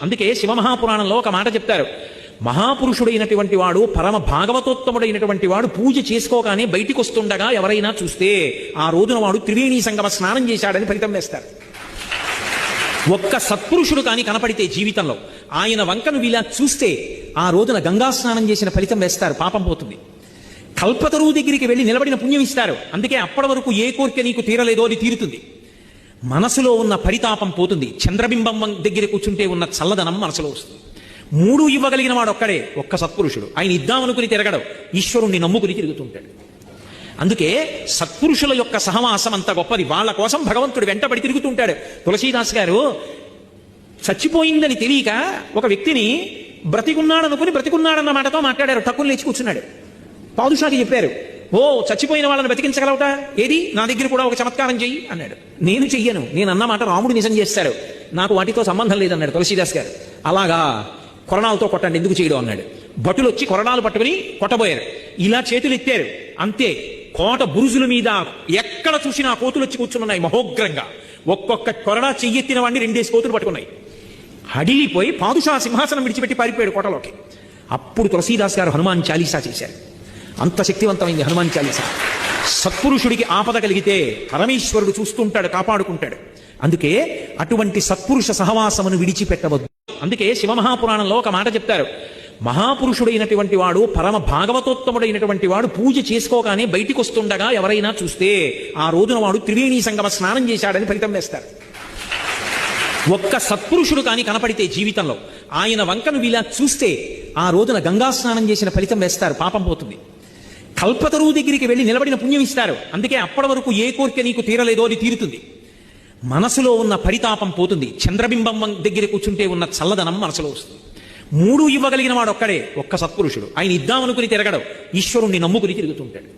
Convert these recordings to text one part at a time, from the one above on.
అందుకే శివమహాపురాణంలో ఒక మాట చెప్తారు. మహాపురుషుడైనటువంటి వాడు, పరమ భాగవతోత్తముడైనటువంటి వాడు పూజ చేసుకోగానే బయటికి వస్తుండగా ఎవరైనా చూస్తే ఆ రోజున వాడు త్రివేణీ సంగమ స్నానం చేశాడని ఫలితం వేస్తారు. ఒక్క సత్పురుషుడు కానీ కనపడితే జీవితంలో ఆయన వంకను ఇలా చూస్తే ఆ రోజున గంగా స్నానం చేసిన ఫలితం వేస్తారు, పాపం పోతుంది. కల్పతరువు దగ్గరికి వెళ్ళి నిలబడిన పుణ్యం ఇస్తారు. అందుకే అప్పటి వరకు ఏ కోరిక నీకు తీరలేదో అది తీరుతుంది. మనసులో ఉన్న పరితాపం పోతుంది. చంద్రబింబం దగ్గర కూర్చుంటే ఉన్న చల్లదనం మనసులో వస్తుంది. మూడు ఇవ్వగలిగిన వాడు ఒక్కడే, ఒక్క సత్పురుషుడు. ఆయన ఇద్దామనుకుని తిరగడం, ఈశ్వరుణ్ణి నమ్ముకుని తిరుగుతుంటాడు. అందుకే సత్పురుషుల యొక్క సహవాసం అంత గొప్పది. వాళ్ళ కోసం భగవంతుడు వెంటబడి తిరుగుతుంటాడు. తులసీదాస్ గారు చచ్చిపోయిందని తెలియక ఒక వ్యక్తిని బ్రతికున్నాడనుకుని బ్రతికున్నాడన్న మాటతో మాట్లాడారు. టక్కుని లేచి కూర్చున్నాడు. పాదుషాకి చెప్పారు, ఓ చచ్చిపోయిన వాళ్ళని బతికించగలవుట, ఏది నా దగ్గర కూడా ఒక చమత్కారం చెయ్యి అన్నాడు. నేను చెయ్యను, నేను అన్న మాట రాముడు నిజం చేస్తారు, నాకు వాటితో సంబంధం లేదన్నాడు తులసీదాస్ గారు. అలాగా కొరణాలతో కొట్టండి, ఎందుకు చేయడం అన్నాడు. భటులు వచ్చి కొరణాలు పట్టుకుని కొట్టబోయారు. ఇలా చేతులు ఎత్తారు, అంతే కోట బురుజుల మీద ఎక్కడ చూసినా కోతులు వచ్చి కూర్చున్నాయి మహోగ్రంగా. ఒక్కొక్క కొరడా చెయ్యెత్తిన వాడిని 2 కోతులు పట్టుకున్నాయి. హడిలిపోయి పాదుషా సింహాసనం విడిచిపెట్టి పారిపోయాడు కోటలోకి. అప్పుడు తులసీదాస్ గారు హనుమాన్ చాలీసా చేశారు. అంత శక్తివంతమైంది హనుమాన్ చాలీసా. సత్పురుషుడికి ఆపద కలిగితే పరమేశ్వరుడు చూస్తుంటాడు, కాపాడుకుంటాడు. అందుకే అటువంటి సత్పురుష సహవాసమును విడిచిపెట్టవద్దు. అందుకే శివమహాపురాణంలో ఒక మాట చెప్తారు. మహాపురుషుడైనటువంటి వాడు, పరమ భాగవతోత్తముడైనటువంటి వాడు పూజ చేసుకోగానే బయటికి వస్తుండగా ఎవరైనా చూస్తే ఆ రోజున వాడు త్రివేణీ సంగమ స్నానం చేశాడని ఫలితం వేస్తారు. ఒక్క సత్పురుషుడు కానీ కనపడితే జీవితంలో ఆయన వంకను ఇలా చూస్తే ఆ రోజున గంగా స్నానం చేసిన ఫలితం వేస్తారు, పాపం పోతుంది. కల్పతరువు దగ్గరికి వెళ్ళి నిలబడిన పుణ్యం ఇస్తారు. అందుకే అప్పటి వరకు ఏ కోరిక నీకు తీరలేదో అది తీరుతుంది. మనసులో ఉన్న పరితాపం పోతుంది. చంద్రబింబం దగ్గర కూర్చుంటే ఉన్న చల్లదనం మనసులో వస్తుంది. మూడు ఇవ్వగలిగిన వాడు ఒక్కడే, ఒక్క సత్పురుషుడు. ఆయన ఇద్దామనుకుని తిరగడం, ఈశ్వరుణ్ణి నమ్ముకుని తిరుగుతుంటాడు.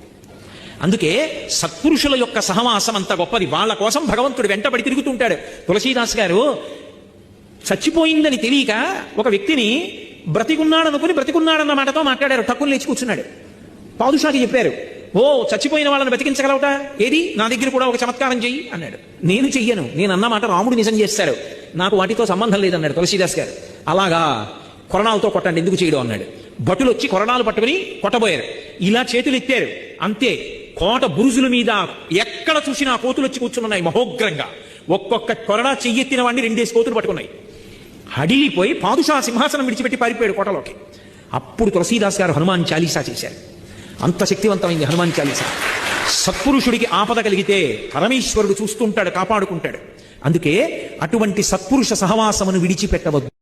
అందుకే సత్పురుషుల యొక్క సహవాసం అంత గొప్పది. వాళ్ళ కోసం భగవంతుడు వెంటబడి తిరుగుతుంటాడు. తులసీదాస్ గారు చచ్చిపోయిందని తెలియక ఒక వ్యక్తిని బ్రతికున్నాడనుకుని బ్రతికున్నాడన్న మాటతో మాట్లాడారు. టక్కుని లేచి కూర్చున్నాడు. పాదుషాకి చెప్పారు, ఓ చచ్చిపోయిన వాళ్ళని బతికించగలవుట, ఏది నా దగ్గర కూడా ఒక చమత్కారం చెయ్యి అన్నాడు. నేను చెయ్యను, నేను అన్న మాట రాముడు నిజం చేస్తారు, నాకు వాటితో సంబంధం లేదన్నాడు తులసీదాస్ గారు. అలాగా కొరణాలతో కొట్టండి, ఎందుకు చేయడం అన్నాడు. భటులు వచ్చి కొరణాలు పట్టుకుని కొట్టబోయారు. ఇలా చేతులు ఎత్తారు, అంతే కోట బురుజుల మీద ఎక్కడ చూసినా కోతులు వచ్చి కూర్చున్నాయి మహోగ్రంగా. ఒక్కొక్క కొరడా చెయ్యెత్తిన వాడిని 2 కోతులు పట్టుకున్నాయి. హడిలిపోయి పాదుషా సింహాసనం విడిచిపెట్టి పారిపోయాడు కోటలోకి. అప్పుడు తులసీదాస్ గారు హనుమాన్ చాలీసా చేశారు. అంత శక్తివంతమైంది హనుమాన్ చాలీసా. సత్పురుషుడికి ఆపద కలిగితే పరమేశ్వరుడు చూస్తుంటాడు, కాపాడుకుంటాడు. అందుకే అటువంటి సత్పురుష సహవాసమును విడిచిపెట్టవద్దు.